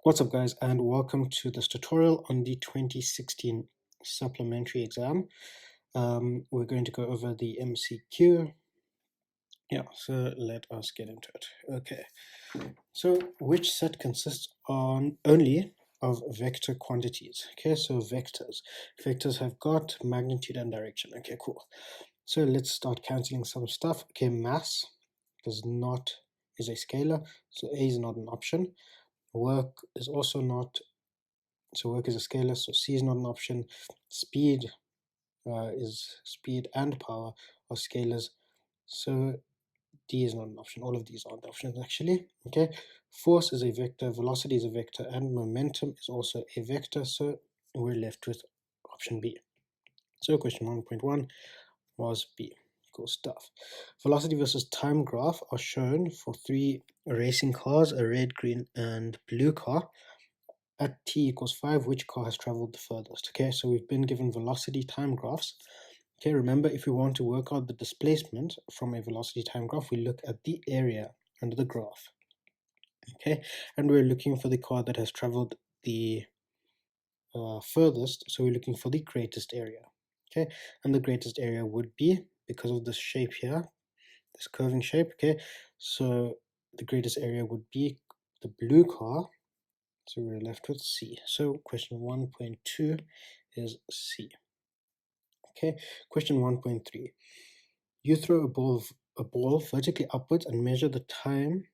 What's up guys, and welcome to this tutorial on the 2016 supplementary exam. We're going to go over the MCQ. So let us get into it. Okay, so which set consists only of vector quantities? Okay, so vectors have got magnitude and direction. Okay, cool. So let's start cancelling some stuff. Okay, mass is a scalar, so A is not an option. Work is also not, so work is a scalar, so C is not an option. Speed is speed and power are scalars, so D is not an option. All of these aren't options actually. Okay, force is a vector, velocity is a vector, and momentum is also a vector, so we're left with option B. So question 1.1 was B. Cool stuff. Velocity versus time graph are shown for 3 racing cars, a red, green, and blue car. At t equals 5, which car has traveled the furthest? Okay, so we've been given velocity time graphs. Okay, remember, if we want to work out the displacement from a velocity time graph, we look at the area under the graph. Okay, and we're looking for the car that has traveled the furthest, so we're looking for the greatest area. Okay, and the greatest area would be, because of this shape here, this curving shape, okay, so the greatest area would be the blue car. So we're left with C. So question 1.2 is C. Okay, question 1.3. You throw a ball vertically upwards and measure the time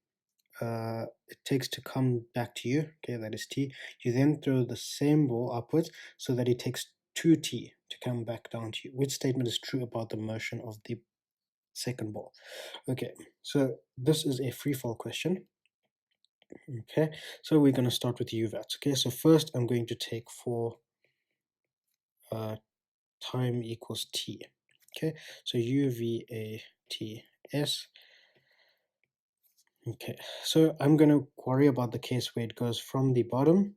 it takes to come back to you. Okay, that is T. You then throw the same ball upwards so that it takes 2T to come back down to you. Which statement is true about the motion of the second ball? Okay, so this is a free fall question. Okay, so we're going to start with UVATs. Okay, so first I'm going to take for time equals T. Okay, so UVATS. Okay, so I'm going to worry about the case where it goes from the bottom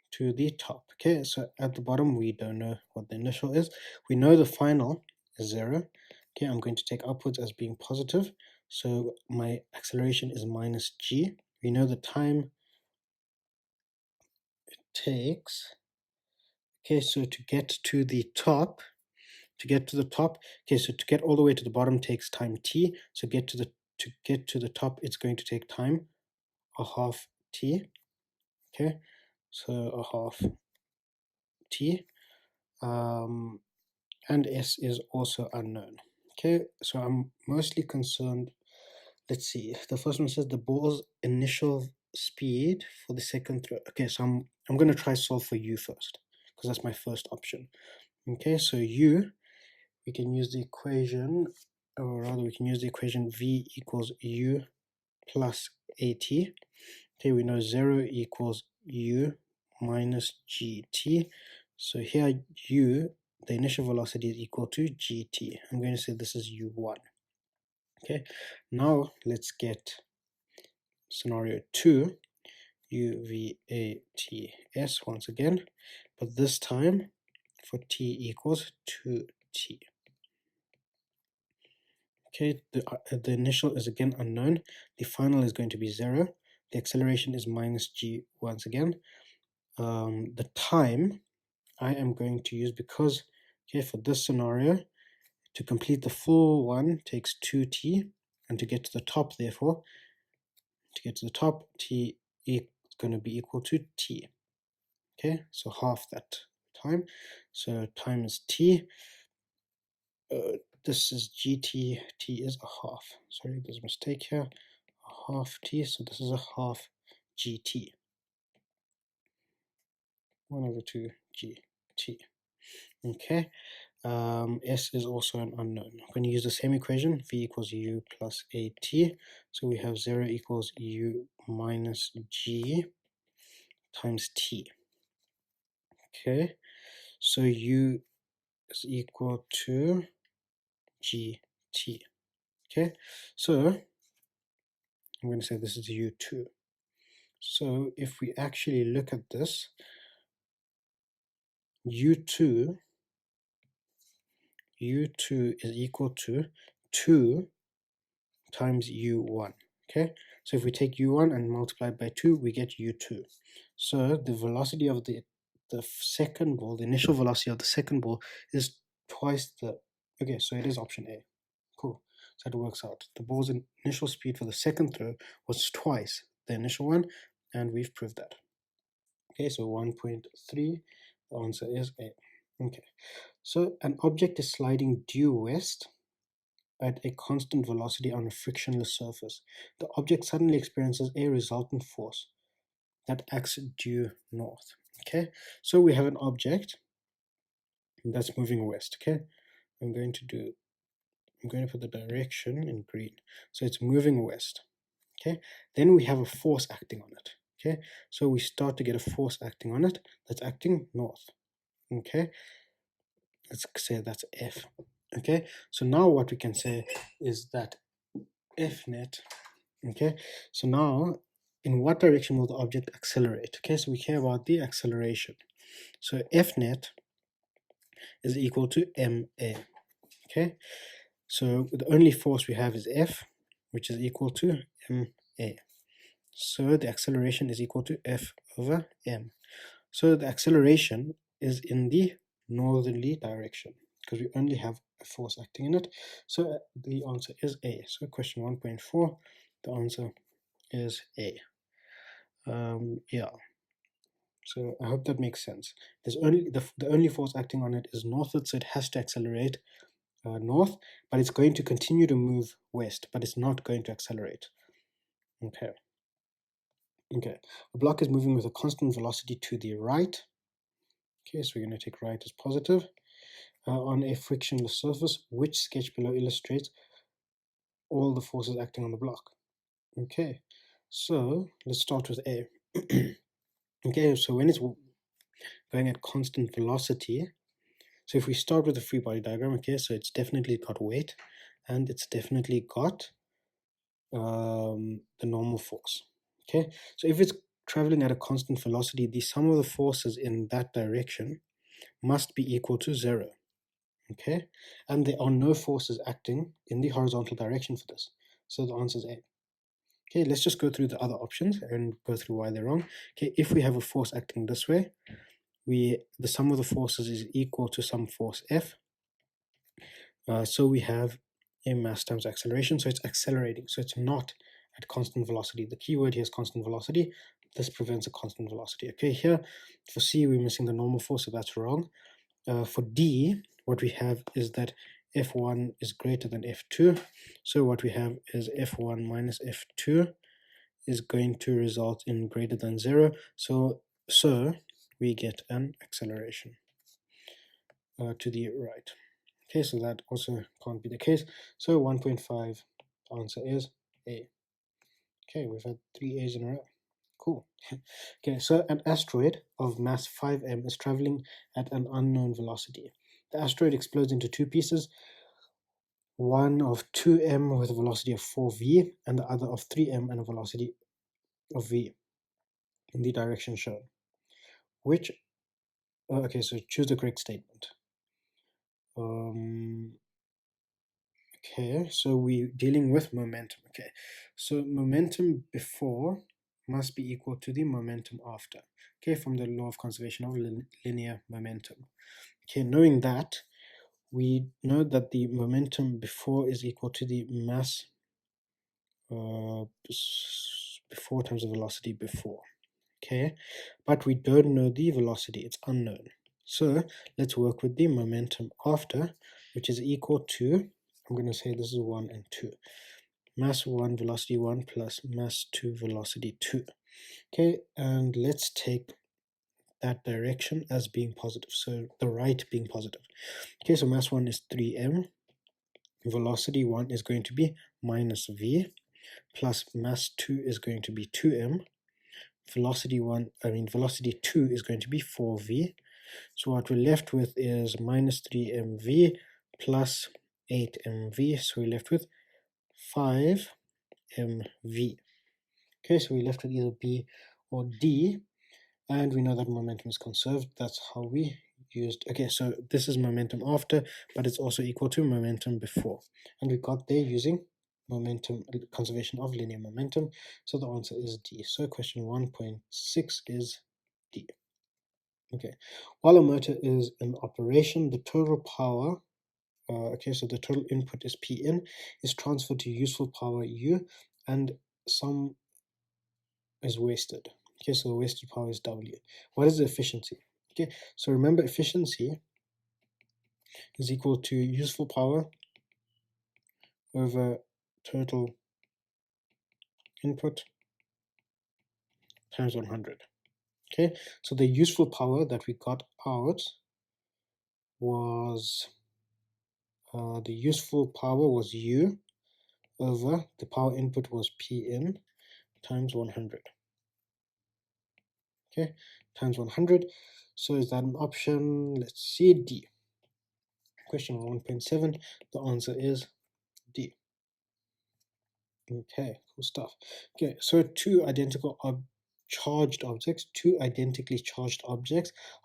to the top. Okay, so at the bottom we don't know what the initial is. We know the final is 0. Okay, I'm going to take upwards as being positive, so my acceleration is minus g. We know the time it takes. Okay, so to get to the top, okay, so to get all the way to the bottom takes time t. So to get to the top, it's going to take time a half t. Okay, so a half t. And s is also unknown. Okay, so I'm mostly concerned. Let's see. The first one says the ball's initial speed for the second throw. Okay, so I'm going to try solve for u first, because that's my first option. Okay, so u, we can use the equation, or rather we can use the equation v equals u plus at. Okay, we know 0 equals u minus gt. So here u, the initial velocity, is equal to gt. I'm going to say this is u1. Okay, now let's get scenario 2, UVATS once again, but this time for t equals 2t. Okay, the initial is again unknown. The final is going to be 0. The acceleration is minus g once again. The time I am going to use, because okay, for this scenario, to complete the full one takes 2t, and to get to the top, therefore, t is going to be equal to t. Okay, so half that time. So time is t. This is gt, t is a half. Sorry, there's a mistake here. A half t, so this is a half gt. 1/2 gt. Okay, s is also an unknown. I'm going to use the same equation, v equals u plus at. So we have 0 equals u minus g times t. Okay, so u is equal to gt. Okay, so I'm going to say this is u2. So if we actually look at this, u2 is equal to 2 times u1. Okay, so if we take u1 and multiply it by 2, we get u2. So the velocity of the second ball, the initial velocity of the second ball is twice the, okay, so it is option A. Cool, so it works out. The ball's initial speed for the second throw was twice the initial one, and we've proved that. Okay, so 1.3, the answer is A. Okay, so an object is sliding due west at a constant velocity on a frictionless surface. The object suddenly experiences a resultant force that acts due north. Okay, so we have an object that's moving west. Okay, I'm going to put the direction in green. So it's moving west. Okay, then we have a force acting on it. Okay, so we start to get a force acting on it that's acting north. Okay, let's say that's F. Okay, so now what we can say is that F net, okay, so now in what direction will the object accelerate? Okay, so we care about the acceleration. So F net is equal to ma. Okay, so the only force we have is F, which is equal to ma. So the acceleration is equal to F over m. So the acceleration is in the northerly direction because we only have a force acting in it. So the answer is A. So question 1.4, the answer is A. Yeah. So I hope that makes sense. There's only the only force acting on it is northward, so it has to accelerate north, but it's going to continue to move west, but it's not going to accelerate. Okay. Okay. A block is moving with a constant velocity to the right. Okay, so we're going to take right as positive. On a frictionless surface, which sketch below illustrates all the forces acting on the block. Okay, so let's start with A. Okay, so when it's going at constant velocity, so if we start with the free body diagram, okay, so it's definitely got weight, and it's definitely got the normal force. Okay, so if it's traveling at a constant velocity, the sum of the forces in that direction must be equal to 0. Okay, and there are no forces acting in the horizontal direction for this, so the answer is A. Okay, let's just go through the other options and go through why they're wrong. Okay, if we have a force acting this way, the sum of the forces is equal to some force F. So we have a mass times acceleration, so it's accelerating, so it's not at constant velocity. The key word here is constant velocity. This prevents a constant velocity. Okay, here for C, we're missing the normal force, so that's wrong. For D, what we have is that F1 is greater than F2. So what we have is F1 minus F2 is going to result in greater than 0. So we get an acceleration to the right. Okay, so that also can't be the case. So 1.5, answer is A. Okay, we've had 3 A's in a row. Cool. Okay, so an asteroid of mass 5m is traveling at an unknown velocity. The asteroid explodes into 2 pieces, one of 2m with a velocity of 4v, and the other of 3m and a velocity of v in the direction shown. Which, okay, so choose the correct statement. Okay, so we're dealing with momentum. Okay, so momentum before must be equal to the momentum after. Okay, from the law of conservation of linear momentum. Okay, knowing that, we know that the momentum before is equal to the mass before times the velocity before. Okay, but we don't know the velocity, it's unknown. So let's work with the momentum after, which is equal to, I'm going to say this is 1 and 2. Mass 1, velocity 1 plus mass 2, velocity 2. Okay, and let's take that direction as being positive, so the right being positive. Okay, so mass 1 is 3m, velocity 1 is going to be minus v, plus mass 2 is going to be 2m, velocity 2 is going to be 4v. So what we're left with is minus 3mv plus 8mv, so we're left with 5mv. Okay, so we're left with either B or D, and we know that momentum is conserved. That's how we used, okay, so this is momentum after, but it's also equal to momentum before, and we got there using momentum, conservation of linear momentum. So the answer is D. So question 1.6 is D. Okay, while a motor is in operation, the total power, so the total input is Pn, is transferred to useful power U, and some is wasted. Okay, so the wasted power is W. What is the efficiency? Okay, so remember, efficiency is equal to useful power over total input times 100. Okay, so the useful power that we got out was U over the power input was Pn times 100. Okay, times 100. So is that an option? Let's see, D. Question 1.7, the answer is D. Okay, cool stuff. Okay, so two identically charged objects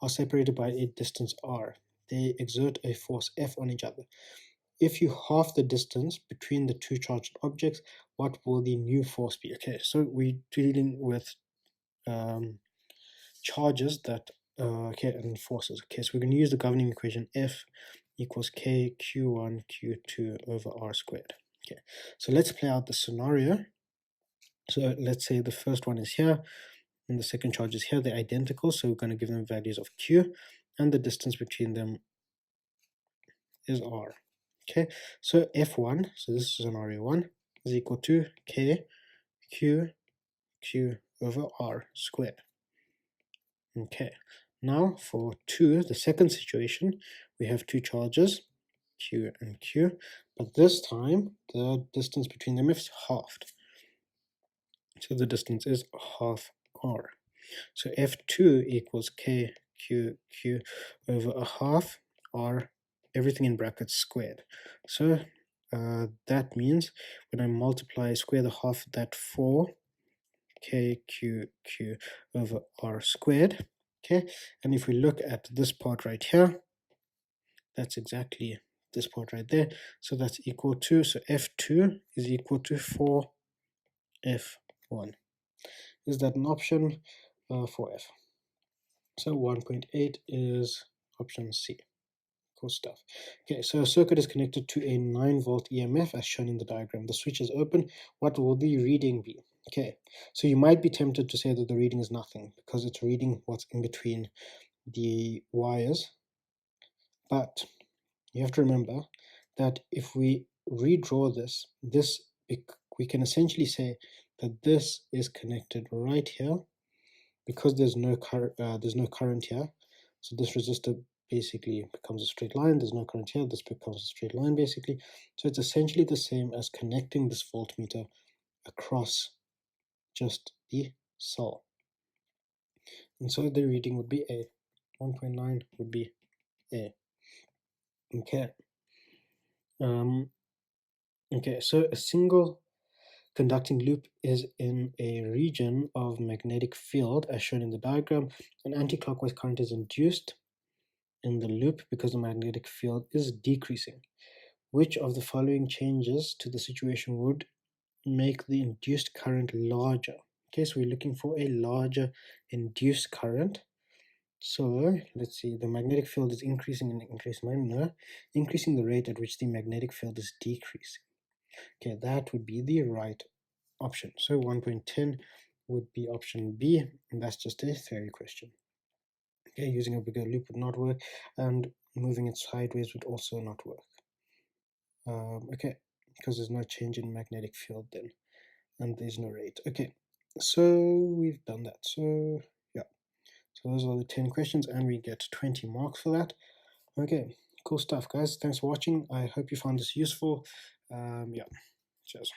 are separated by a distance r. They exert a force F on each other. If you halve the distance between the two charged objects, what will the new force be? Okay, so we're dealing with charges that and forces. Okay, so we're going to use the governing equation F equals K Q1 Q2 over R squared. Okay, so let's play out the scenario. So let's say the first one is here and the second charge is here. They're identical, so we're going to give them values of Q, and the distance between them is R. Okay, so F1, so this is scenario 1, is equal to K Q Q over R squared. Okay, now for 2, the second situation, we have two charges, Q and Q, but this time the distance between them is halved. So the distance is half R. So F2 equals K Q Q over a half R, everything in brackets squared. So that means when I multiply square the half, that 4 K Q Q over R squared. Okay, and if we look at this part right here, that's exactly this part right there. So that's equal to, so F2 is equal to 4 F1. Is that an option for F? So 1.8 is option C. Cool stuff. Okay, so a circuit is connected to a 9-volt EMF as shown in the diagram. The switch is open. What will the reading be? Okay, so you might be tempted to say that the reading is nothing because it's reading what's in between the wires. But you have to remember that if we redraw this, we can essentially say that this is connected right here because there's no current here. So this resistor basically becomes a straight line. There's no current here. This becomes a straight line basically. So it's essentially the same as connecting this voltmeter across just the cell. And so the reading would be A. 1.9 would be A. Okay. Okay, so a single conducting loop is in a region of magnetic field as shown in the diagram. An anti-clockwise current is induced in the loop because the magnetic field is decreasing. Which of the following changes to the situation would make the induced current larger? Okay, so we're looking for a larger induced current. So let's see, the magnetic field is increasing and increasing the rate at which the magnetic field is decreasing. Okay, that would be the right option. So 1.10 would be option B, and that's just a theory question. Okay, using a bigger loop would not work, and moving it sideways would also not work. Okay, because there's no change in magnetic field then, and there's no rate. Okay, so we've done that. So yeah, so those are the 10 questions, and we get 20 marks for that. Okay, cool stuff, guys. Thanks for watching. I hope you found this useful. Yeah, cheers.